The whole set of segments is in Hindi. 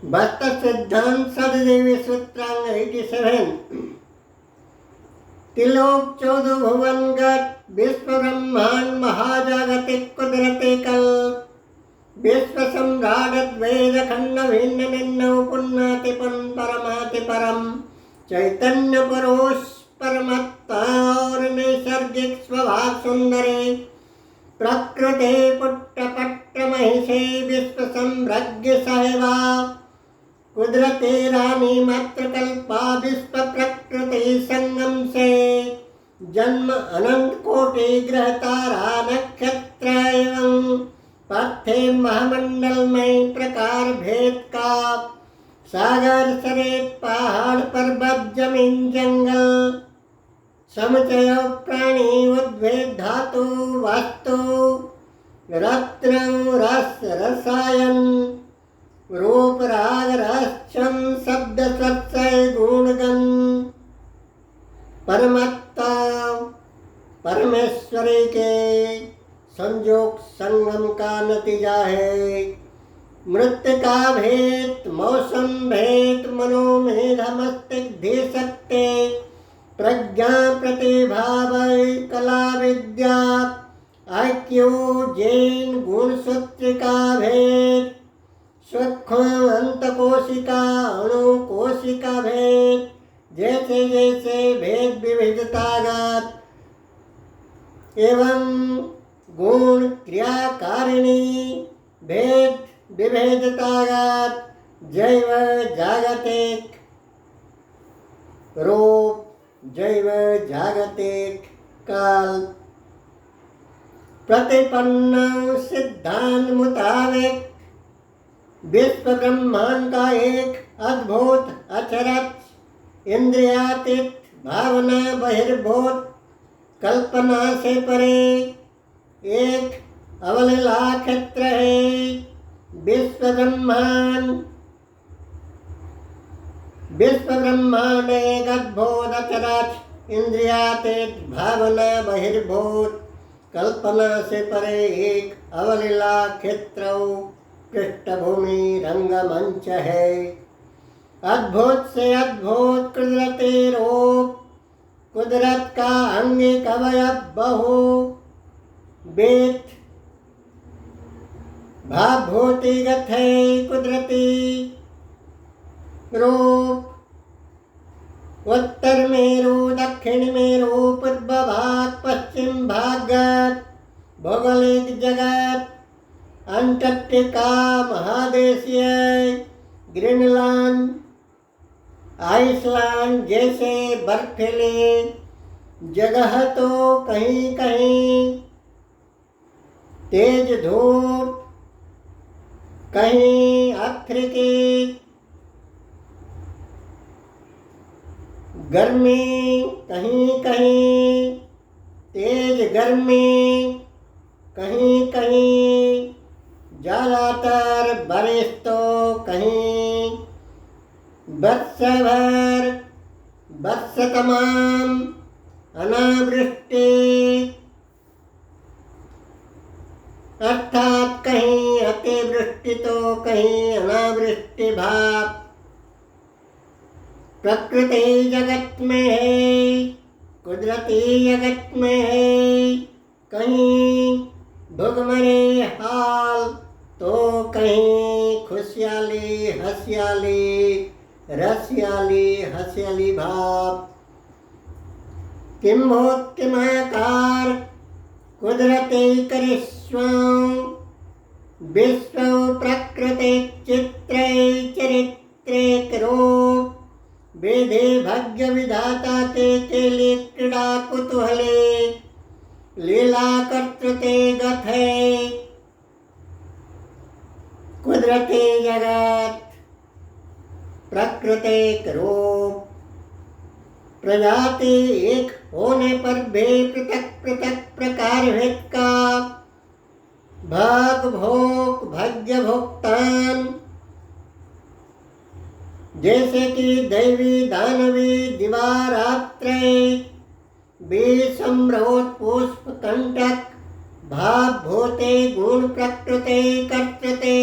Bhakta Siddhant Sadadevi Sutrang 87 Tilok 14 भुवनगत विश्व ब्रह्मांड महाजागतिक कुदरते कल विश्व सम्राट वेद खंड भिन्न निन्न पुन्नाति परमाति परम चैतन्य पुरुष परमात्मा और नैसर्गिक स्वभाव सुंदरे प्रकृति पुट्ट पट्ट महिषे विश्व सम्राज्ञ साहेबा कुदरती रानी मात्र कल्पा विश्व प्रकृति संगम से जन्म अनंत कोटि ग्रह तारा नक्षत्र एवं पार्थिव महामंडल में प्रकार भेद का सागर सरेत पहाड़ पर्वत जमीन जंगल समुचय प्राणी उद्भिद धातु वास्तु रत्न रस रसायन रूप राग रसम शब्द सत्सय गुणगण परमात्मा परमेश्वरी के संयोग संगम का नतीजा है। मृत्यु का भेद मौसम भेद मनोमेध मस्तिष्क धे सकते प्रज्ञा प्रतिभा कला विद्या आईक्यू जैन गुणसूत्र का भेद सूक्ष्म अंत कोशिका अणु कोशिका भेद जैसे जैसे भेद विविधतागत एवं गुण क्रियाकारिणी भेद विभेदतागत जैव जागतिक रूप जैव जागतिक काल प्रतिपन्न सिद्धांत मुताबिक विश्व ब्रह्मांड का एक अद्भुत अचरज इंद्रियातीत भावना बहिर्भूत कल्पना से परे एक अवलीला क्षेत्र है। विश्व ब्रह्मांड एक अद्भुत अचरज इंद्रियातीत भावना बहिर्भूत कल्पना से परे एक अवलीला क्षेत्र पृष्ठभूमि रंगमंच है। अद्भुत से अद्भुत कुदरती रूप कुदरत का अंगिक अवयव बहु वेद भावभूतिगत है। कुदरती रूप उत्तर मेरु दक्षिण मेरु पूर्व भाग पश्चिम भाग भौगोलिक जगत अंटार्कटिका महादेशीय ग्रीनलैंड आइसलैंड जैसे बर्फीली जगह तो कहीं कहीं तेज धूप कहीं अफ्रीकी गर्मी कहीं कहीं तेज गर्मी कहीं कहीं ज़्यादातर बारिश तो कहीं वर्ष तमाम अनावृष्टि अर्थात कहीं अतिवृष्टि तो कहीं अनावृष्टि भाव प्रकृति जगत में है कुदरती जगत में है। कहीं भुगमरे हाल तो कहीं खुशहाली हसियाली रसियाली हसियाली भाव किम्भोत्किमाकार कुदरती करिश्वं विश्व प्रकृति चित्रे चरित्रे रूप वेदे भाग्य विधाता के लिए क्रीड़ा कुतूहले लीला कर्तृते गत है। कुदरती जगत प्राकृतिक रूप प्रजाति एक होने पर भी पृथक पृथक प्रकार भेद का भाग भोग भाग्य भुगतान जैसे कि दैवी दानवी दिवारात्र विसम्रोत पुष्प कंटक भाव भूते गुण प्रकृते कर्तते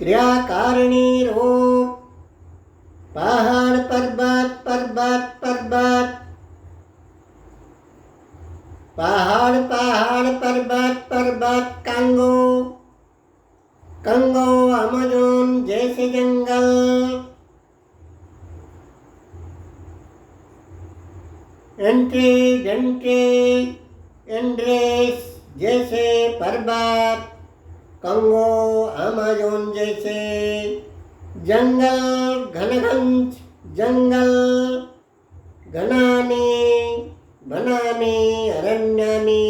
क्रियाकारिणी रूप पहाड़ पर्वत पर्वत पर्वत पहाड़ पहाड़ पर्वत पर्वत कंगो कंगो अमेज़न जैसे जंगल एंट्री डेंट्री एंड्रेस जैसे पर्वत कंगो अमेज़न जैसे जंगल घनघंट जंगल घनानि वनानि अरण्यानि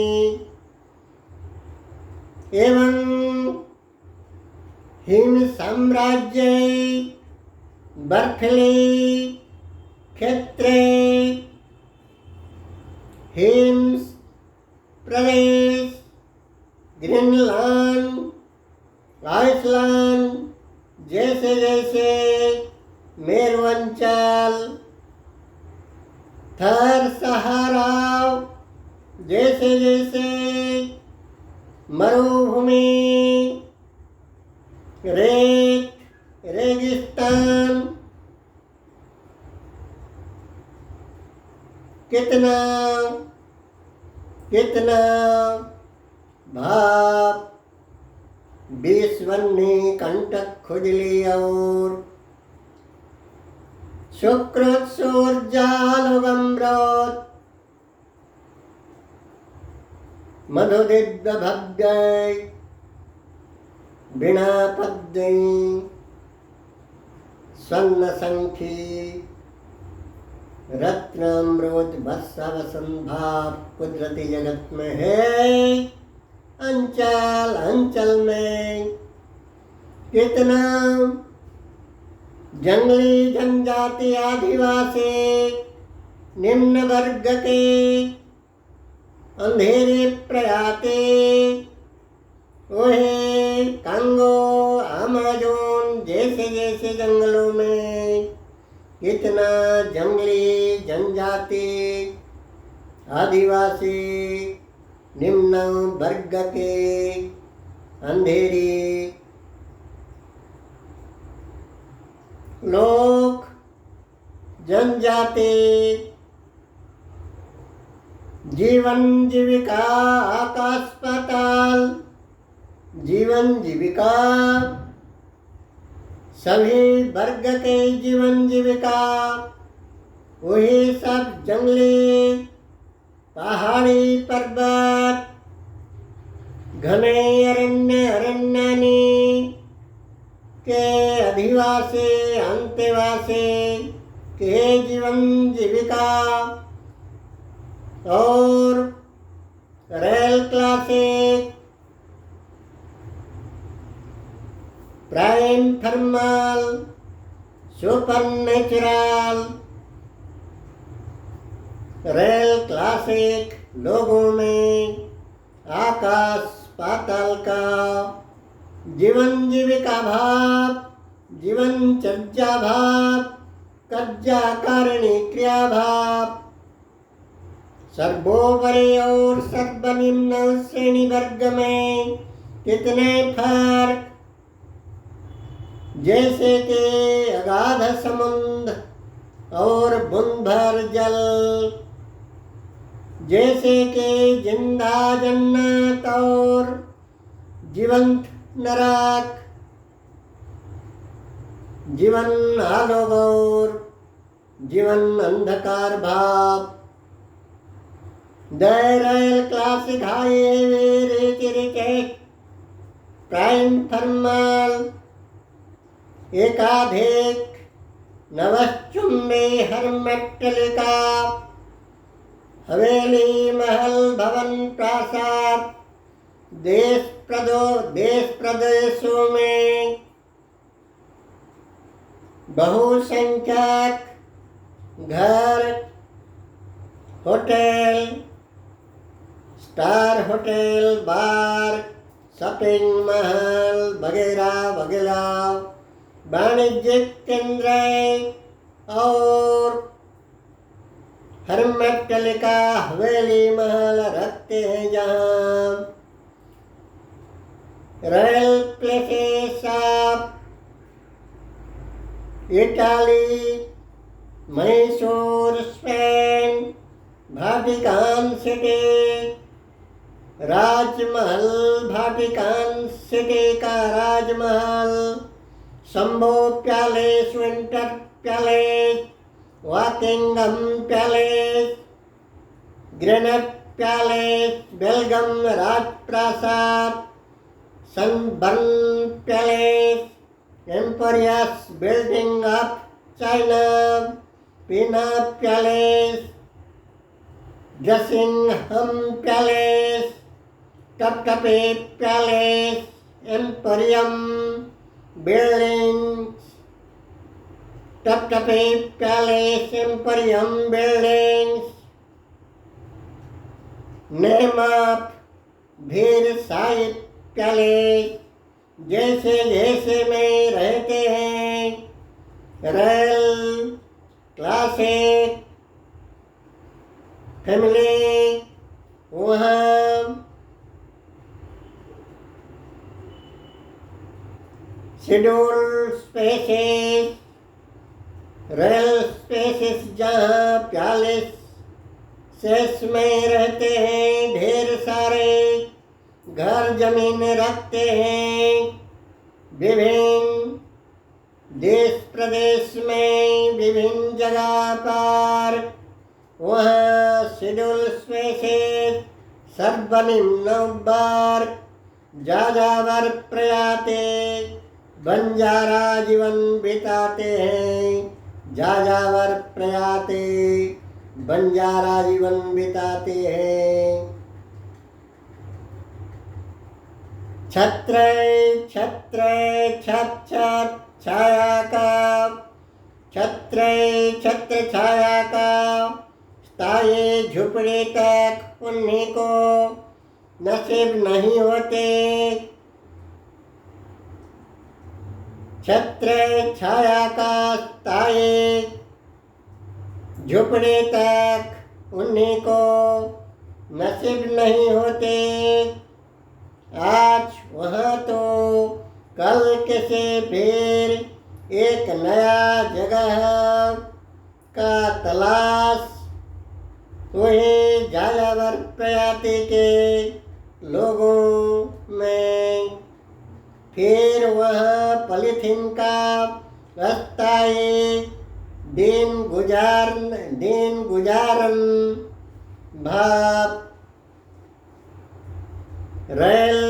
एवं हिम साम्राज्य बर्फीले क्षेत्रे हिम प्रदेश ग्रीनलैंड आइसलैंड जैसे जैसे मेरुअंचल थर सहारा जैसे जैसे मरुभूमि रेत रेगिस्तान कितना कितना भाप विश्वन्नी कंटक खुजली और शुक्रत सूर्यालोकम्रोत मधुदिव्य भव्य बिना पद्य स्वर्ण संखी रत्नामृत बत्सव संभाव कुदरती जगत में है अंचल अंचल में कितना जंगली जनजाति आदिवासी निम्न वर्ग के अंधेरे प्रयाते वही कंगो अमेज़न जैसे जैसे जंगलों में कितना जंगली जनजाति आदिवासी निम्न वर्ग के अंधेरी लोग जनजाति जीवन जीविका आकाश पाताल जीवन जीविका सभी वर्ग के जीवन जीविका वही सब जंगली पहाड़ी पर्वत घने अरण्य अरण्यानी के अधिवासी अंतेवासी के जीवन जीविका और rail classic prime thermal super natural rail classic लोगों में आकाश पाताल का जीवन जीविका भाव जीवन चर्चा भाव कज्जा कारिणी क्रिया भाव सर्वोपरि और सर्वनिम्न श्रेणी वर्ग में कितने फर्क जैसे कि अगाध समुद्र और बूंद भर जल जैसे कि जिंदा जन्नत और जीवंत नरक जीवन आलोक और जीवन अंधकार भाव rail classic highway rate prime thermal एकाधिक नवचुंबी हर्मेटलिका हवेली महल भवन प्रासाद देश प्रदेशों में बहुसंख्यक घर hotel star hotel bar shopping महल वगैरह वगैरह वाणिज्यिक केंद्र और हर्मेटलिका हवेली महल रखते हैं जहाँ royal places of Italy, Mysore, Spain, Vatican City, राजमहल, वाटिकन सिटी का राजमहल, शंभू palace, winter palace, Buckingham palace, Granada palace, Belgium राजप्रासाद, Schonbrunn palace, emperor's building of China, Pena palace, ड्रेसिंगहम palace, Topkapi palace, emporium buildings, Topkapi palace, emporium buildings, name of Versailles palace, जैसे जैसे में रहते हैं, रॉयल, क्लासिक, फैमिली, वहाँ शेड्यूल स्पेसेस, रॉयल स्पेसेस जहाँ पैलेस शेष में रहते हैं, ढेर सारे घर जमीन रखते हैं, विभिन्न देश प्रदेश में विभिन्न जगह पर, वहाँ शेड्यूल स्पेसेस सर्वनिम्न वर्ग जाजावर प्रयाते बंजारा जीवन बिताते हैं, जाजावर प्रयाते बंजारा जीवन बिताते हैं। छत्र छत्र छत छत छाया का, छत्र छत्र छाया का, स्थायी झुपड़ी तक उन्हीं को नसीब नहीं होते। छत्र छाया का स्थायी झुपड़ी तक उन्हीं को नसीब नहीं होते। आज वहाँ तो कल किसी फिर एक नया जगह का तलाश वही जाजावर प्रजाति के लोगों में, फिर वहाँ पॉलीथीन का अस्थायी दिन गुजारन भाव, रेल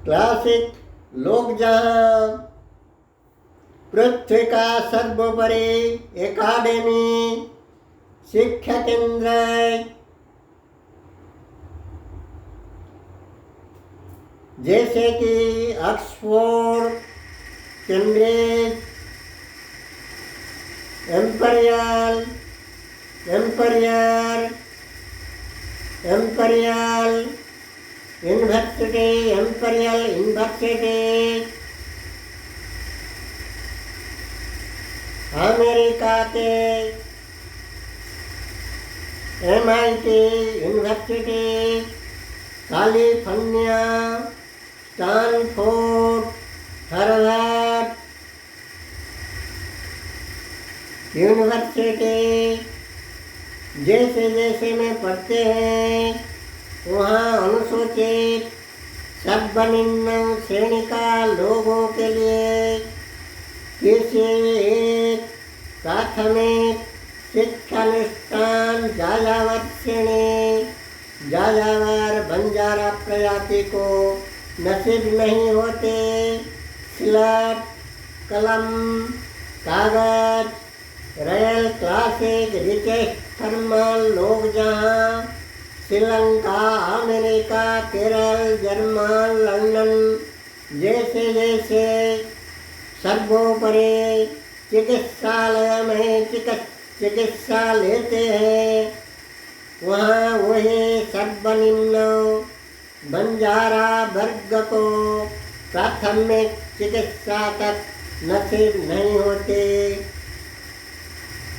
क्लासिक लोग जहाँ पृथ्वी का सर्वोपरि एकाडेमी शिक्षा केंद्र जैसे कि ऑक्सफोर्ड, कैम्ब्रिज, एम्परियल यूनिवर्सिटी, अमेरिका के MIT university, California, Stanford, Harvard university जैसे जैसे में पढ़ते हैं, वहाँ अनुसूचित सर्वनिम्न श्रेणी का लोगों के लिए किसी एक प्राथमिक शिक्षानुष्ठान जाजावर श्रेणी, जाजावर बंजारा प्रजाति को नसीब नहीं होते। स्लेट, कलम, कागज, रॉयल क्लासिक, रिचेस्ट थर्मल लोग जहाँ Sri Lanka, America, Kerala, German, London जैसे जैसे सर्वोपरि चिकित्सालय में चिकित्सा लेते हैं, वहाँ वही सर्वनिम्न बंजारा वर्ग को प्राथमिक चिकित्सा तक नसीब नहीं होते।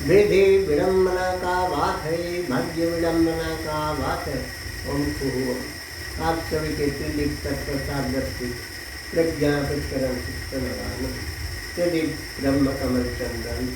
विधि विडम्बना का बात है, भाग्य विडम्बना का बात है। ओम आप सभी के पीड़ित तत्प्रसाद दर्शी प्रज्ञापित चित्तनवान यदि ब्रह्म कमल चंदन